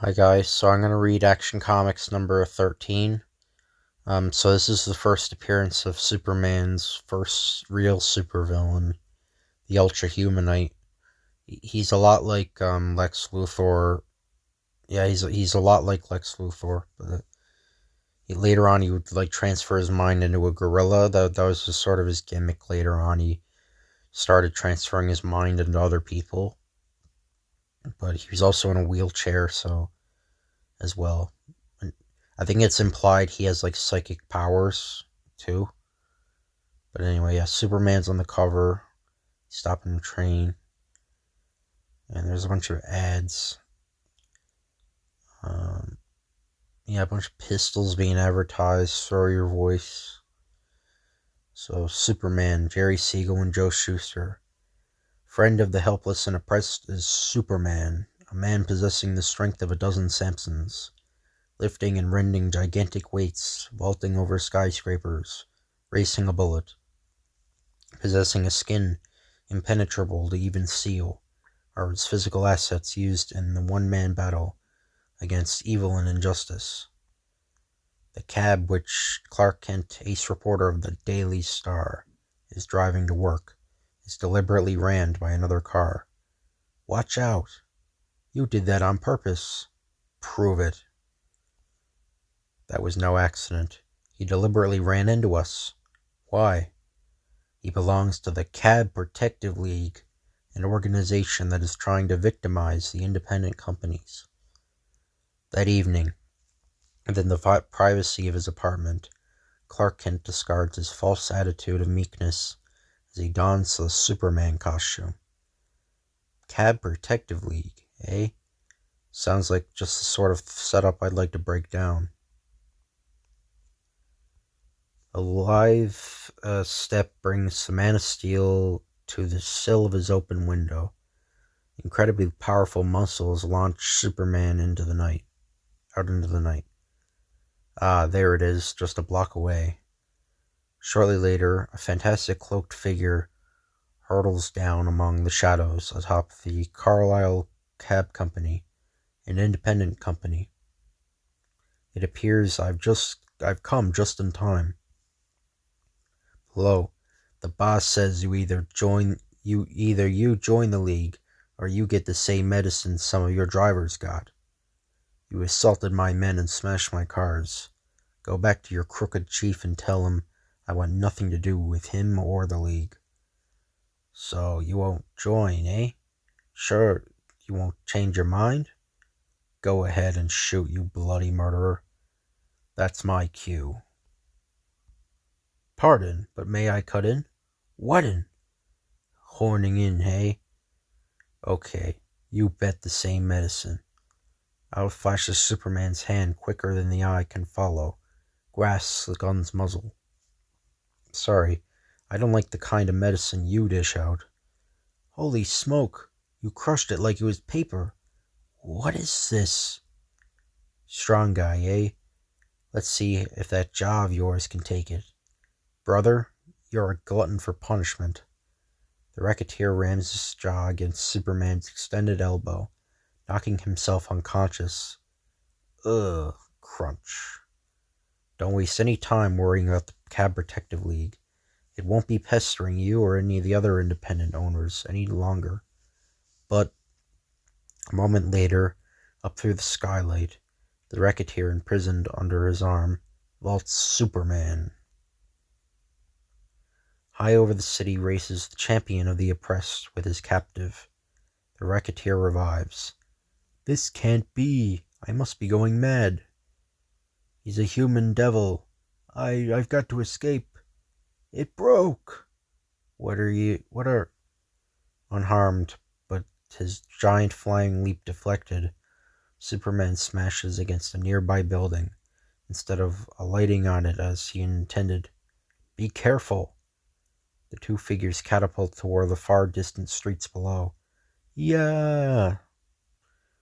Hi guys, so I'm going to read Action Comics number 13. So this is the first appearance of Superman's first real supervillain, the Ultra-Humanite. He's a lot like Lex Luthor. Yeah, he's a lot like Lex Luthor, but later on he would like transfer his mind into a gorilla. That was just sort of his gimmick. Later on, he started transferring his mind into other people, but he was also in a wheelchair, so as well. I think it's implied he has like psychic powers too. But anyway, yeah, Superman's on the cover, stopping the train, and there's a bunch of ads. Yeah, a bunch of pistols being advertised. Throw your voice. So Superman, Jerry Siegel and Joe Shuster. Friend of the helpless and oppressed is Superman, a man possessing the strength of a dozen Samsons, lifting and rending gigantic weights, vaulting over skyscrapers, racing a bullet, possessing a skin impenetrable to even steel, are his physical assets used in the one-man battle against evil and injustice. The cab which Clark Kent, ace reporter of the Daily Star, is driving to work is deliberately rammed by another car. Watch out! You did that on purpose. Prove it. That was no accident. He deliberately ran into us. Why? He belongs to the Cab Protective League, an organization that is trying to victimize the independent companies. That evening, within the privacy of his apartment, Clark Kent discards his false attitude of meekness as he dons the Superman costume. Cab Protective League, eh? Sounds like just the sort of setup I'd like to break down. A live step brings the Man of Steel to the sill of his open window. Incredibly powerful muscles launch Superman out into the night. Ah, there it is, just a block away. Shortly later, a fantastic cloaked figure hurtles down among the shadows atop the Carlisle Cab Company, an independent company. It appears I've come just in time. Below, the boss says you either join the league or you get the same medicine some of your drivers got. You assaulted my men and smashed my cars. Go back to your crooked chief and tell him I want nothing to do with him or the league. So you won't join, eh? Sure, you won't change your mind? Go ahead and shoot, you bloody murderer. That's my cue. Pardon, but may I cut in? What in? Horning in, hey? Okay, you bet the same medicine. Out flashes Superman's hand quicker than the eye can follow, grasps the gun's muzzle. Sorry, I don't like the kind of medicine you dish out. Holy smoke, you crushed it like it was paper. What is this? Strong guy, eh? Let's see if that jaw of yours can take it. Brother, you're a glutton for punishment. The racketeer rams his jaw against Superman's extended elbow, knocking himself unconscious. Ugh, crunch. Don't waste any time worrying about the Cab Protective League. It won't be pestering you or any of the other independent owners any longer. But a moment later, up through the skylight, the racketeer imprisoned under his arm vaults Superman. High over the city races the champion of the oppressed with his captive. The racketeer revives. This can't be. I must be going mad. He's a human devil. I've got to escape. It broke. What are... Unharmed, but his giant flying leap deflected, Superman smashes against a nearby building, instead of alighting on it as he intended. Be careful! The two figures catapult toward the far distant streets below. Yeah!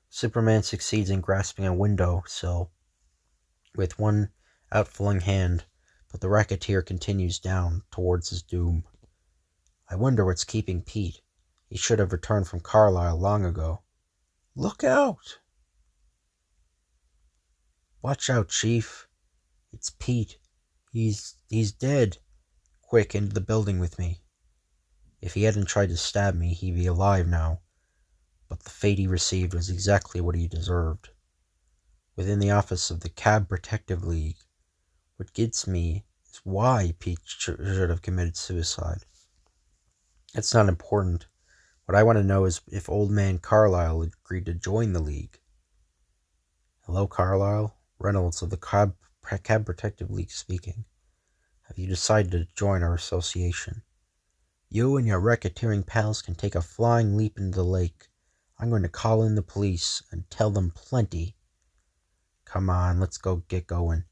Superman succeeds in grasping a window sill with one outflung hand, but the racketeer continues down towards his doom. I wonder what's keeping Pete. He should have returned from Carlisle long ago. Look out! Watch out, Chief. It's Pete. He's dead. Quick, into the building with me. If he hadn't tried to stab me, he'd be alive now. But the fate he received was exactly what he deserved. Within the office of the Cab Protective League, what gets me is why Pete should have committed suicide. It's not important. What I want to know is if old man Carlisle agreed to join the league. Hello, Carlisle. Reynolds of the Cab Protective League speaking. Have you decided to join our association? You and your racketeering pals can take a flying leap into the lake. I'm going to call in the police and tell them plenty. Come on, let's get going.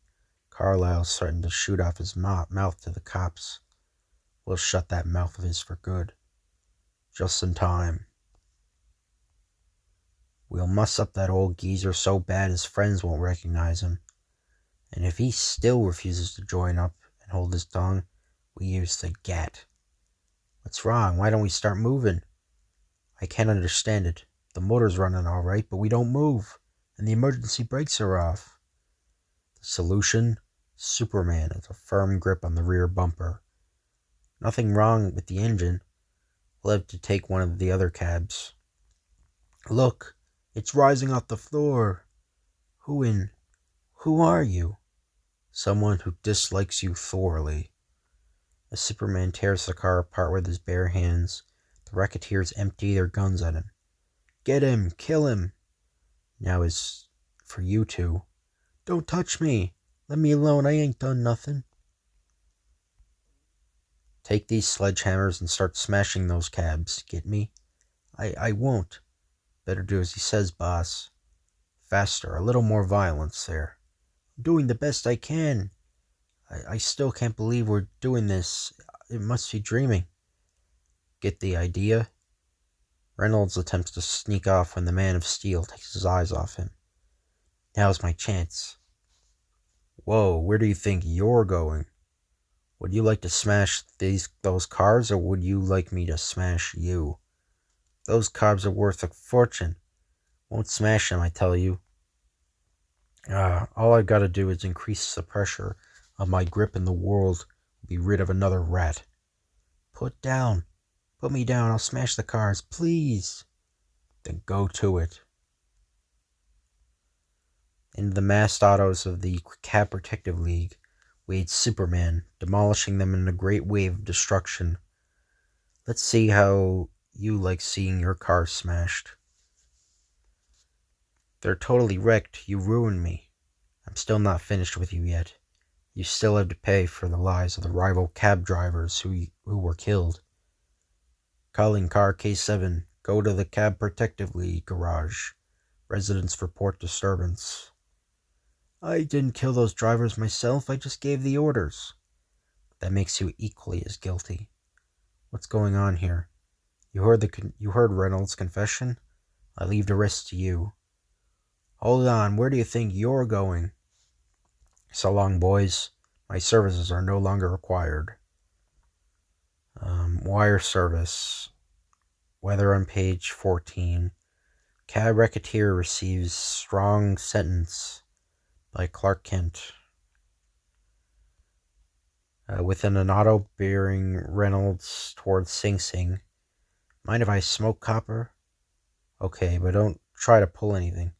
Carlisle's starting to shoot off his mouth to the cops. We'll shut that mouth of his for good. Just in time. We'll muss up that old geezer so bad his friends won't recognize him. And if he still refuses to join up and hold his tongue, we use the gat. What's wrong? Why don't we start moving? I can't understand it. The motor's running all right, but we don't move, and the emergency brakes are off. The solution? Superman has a firm grip on the rear bumper. Nothing wrong with the engine. We'll have to take one of the other cabs. Look, it's rising off the floor. Who are you? Someone who dislikes you thoroughly. As Superman tears the car apart with his bare hands, the racketeers empty their guns at him. Get him! Kill him! Now is for you two. Don't touch me! Let me alone, I ain't done nothing. Take these sledgehammers and start smashing those cabs, get me? I won't. Better do as he says, boss. Faster, a little more violence there. I'm doing the best I can. I still can't believe we're doing this. It must be dreaming. Get the idea? Reynolds attempts to sneak off when the Man of Steel takes his eyes off him. Now's my chance. Whoa, where do you think you're going? Would you like to smash those cars, or would you like me to smash you? Those cars are worth a fortune. Won't smash them, I tell you. All I've got to do is increase the pressure of my grip in the world, be rid of another rat. Put me down, I'll smash the cars, please. Then go to it. Into the massed autos of the Cab Protective League wade Superman, demolishing them in a great wave of destruction. Let's see how you like seeing your car smashed. They're totally wrecked. You ruined me. I'm still not finished with you yet. You still have to pay for the lives of the rival cab drivers who were killed. Calling car K7. Go to the Cab Protective League garage. Residents report disturbance. I didn't kill those drivers myself. I just gave the orders. That makes you equally as guilty. What's going on here? You heard Reynolds' confession? I leave the rest to you. Hold on, where do you think you're going? So long, boys. My services are no longer required. Wire service. Weather on page 14. Cab racketeer receives strong sentence by Clark Kent. Within an auto bearing Reynolds towards Sing Sing. Mind if I smoke, copper? Okay, but don't try to pull anything.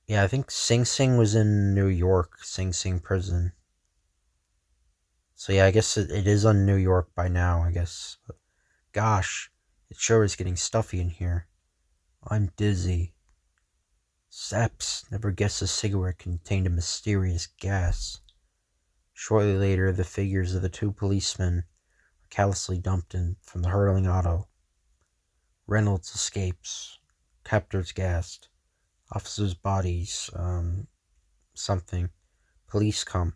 Yeah, I think Sing Sing was in New York, Sing Sing prison. So yeah, I guess it is on New York by now, I guess. But gosh, it sure is getting stuffy in here. I'm dizzy. Saps never guessed a cigarette contained a mysterious gas. Shortly later, the figures of the two policemen are callously dumped in from the hurtling auto. Reynolds escapes. Captors gassed. Officers' bodies, something. Police come.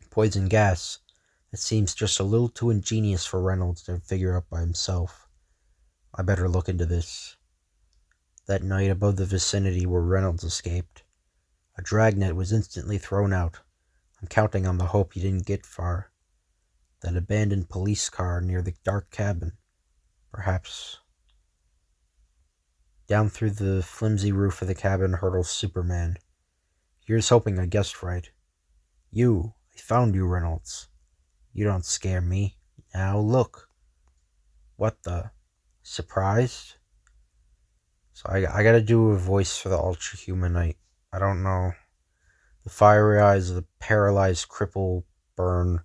Poison gas. It seems just a little too ingenious for Reynolds to figure out by himself. I better look into this. That night, above the vicinity where Reynolds escaped, a dragnet was instantly thrown out. I'm counting on the hope he didn't get far. That abandoned police car near the dark cabin. Perhaps. Down through the flimsy roof of the cabin hurtles Superman. Here's hoping I guessed right. I found you, Reynolds. You don't scare me. Now look. What the? Surprised? So I gotta do a voice for the Ultra-Humanite. I don't know. The fiery eyes of the paralyzed cripple burn.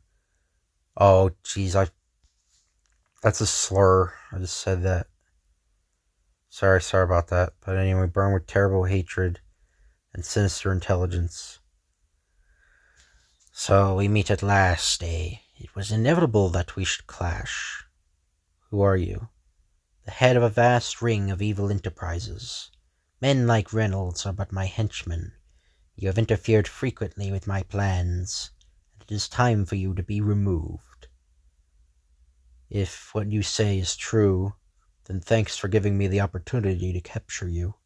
Oh, jeez, that's a slur. I just said that. Sorry about that. But anyway, burn with terrible hatred and sinister intelligence. So we meet at last, eh? It was inevitable that we should clash. Who are you? The head of a vast ring of evil enterprises. Men like Reynolds are but my henchmen. You have interfered frequently with my plans, and it is time for you to be removed. If what you say is true, then thanks for giving me the opportunity to capture you.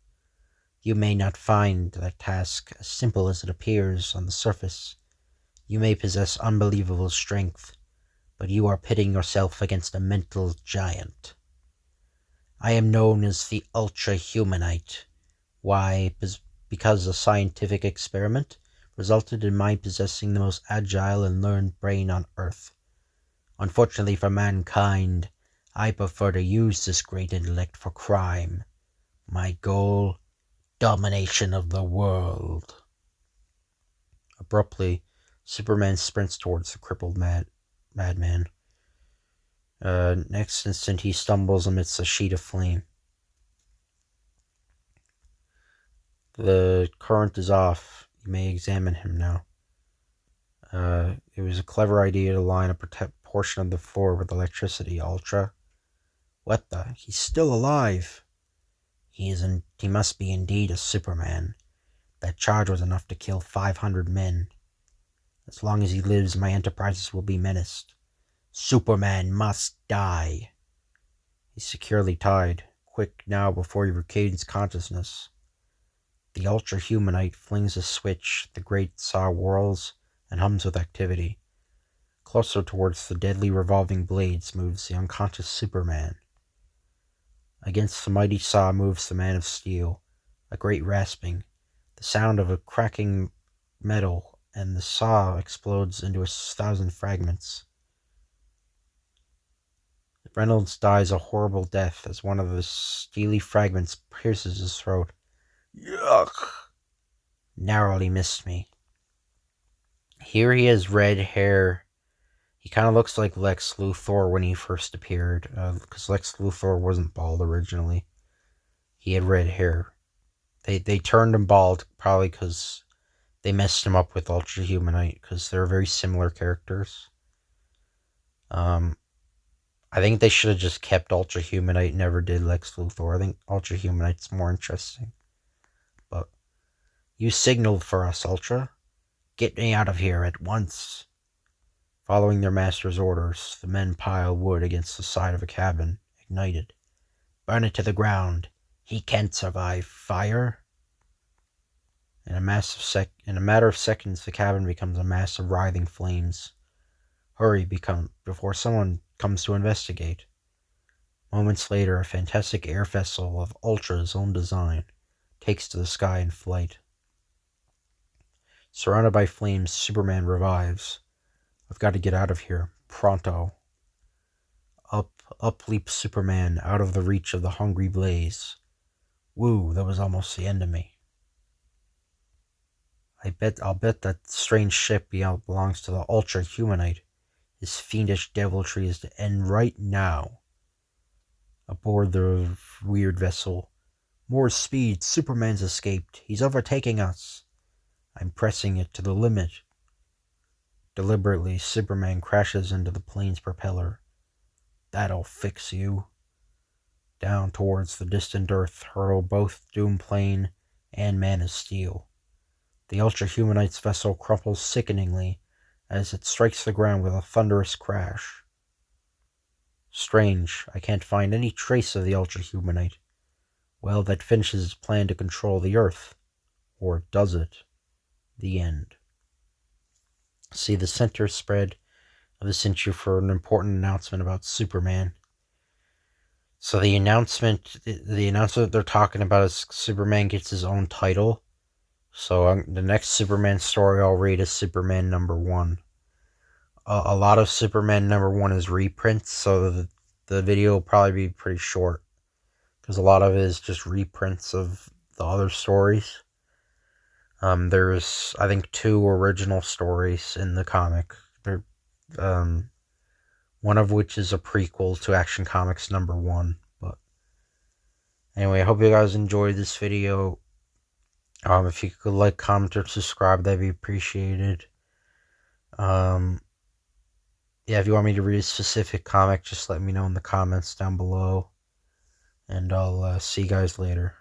You may not find that task as simple as it appears on the surface. You may possess unbelievable strength, but you are pitting yourself against a mental giant. I am known as the Ultra-Humanite. Why? Because a scientific experiment resulted in my possessing the most agile and learned brain on Earth. Unfortunately for mankind, I prefer to use this great intellect for crime. My goal? Domination of the world. Abruptly, Superman sprints towards the crippled madman. Next instant, he stumbles amidst a sheet of flame. The current is off. You may examine him now. It was a clever idea to line a portion of the floor with electricity, Ultra. What the? He's still alive. He must be indeed a Superman. That charge was enough to kill 500 men. As long as he lives, my enterprises will be menaced. Superman must die. He's securely tied. Quick now before he regains consciousness. The Ultra-Humanite flings a switch. The great saw whirls and hums with activity. Closer towards the deadly revolving blades moves the unconscious Superman. Against the mighty saw moves the Man of Steel, a great rasping, the sound of a cracking metal, and the saw explodes into 1,000 fragments. Reynolds dies a horrible death as one of the steely fragments pierces his throat. Yuck! Narrowly missed me. Here he has red hair. He kind of looks like Lex Luthor when he first appeared, because Lex Luthor wasn't bald originally. He had red hair. They turned him bald probably because they messed him up with Ultra-Humanite, because they're very similar characters. I think they should have just kept Ultra-Humanite, never did Lex Luthor. I think Ultra-Humanite's more interesting. But you signaled for us, Ultra. Get me out of here at once. Following their master's orders, the men pile wood against the side of a cabin, ignited. Burn it to the ground. He can't survive fire. In a matter of seconds, the cabin becomes a mass of writhing flames. Hurry, before someone comes to investigate. Moments later, a fantastic air vessel of Ultra's own design takes to the sky in flight. Surrounded by flames, Superman revives. I've got to get out of here, pronto. Up leaps Superman out of the reach of the hungry blaze. Woo, that was almost the end of me. I'll bet that strange ship belongs to the Ultra-Humanite. His fiendish deviltry is to end right now. Aboard the weird vessel. More speed, Superman's escaped. He's overtaking us. I'm pressing it to the limit. Deliberately, Superman crashes into the plane's propeller. That'll fix you. Down towards the distant Earth hurtle both Doomplane and Man of Steel. The Ultra-Humanite's vessel crumples sickeningly as it strikes the ground with a thunderous crash. Strange, I can't find any trace of the Ultra-Humanite. Well, that finishes its plan to control the Earth. Or does it? The end. See the center spread of this issue for an important announcement about Superman. So the announcement they're talking about is Superman gets his own title. So the next Superman story I'll read is Superman #1. A lot of Superman #1 is reprints, so the video will probably be pretty short because a lot of it is just reprints of the other stories. There's I think 2 original stories in the comic. There, one of which is a prequel to Action Comics #1. But anyway, I hope you guys enjoyed this video. If you could like, comment, or subscribe, that'd be appreciated. Yeah, if you want me to read a specific comic, just let me know in the comments down below. And I'll see you guys later.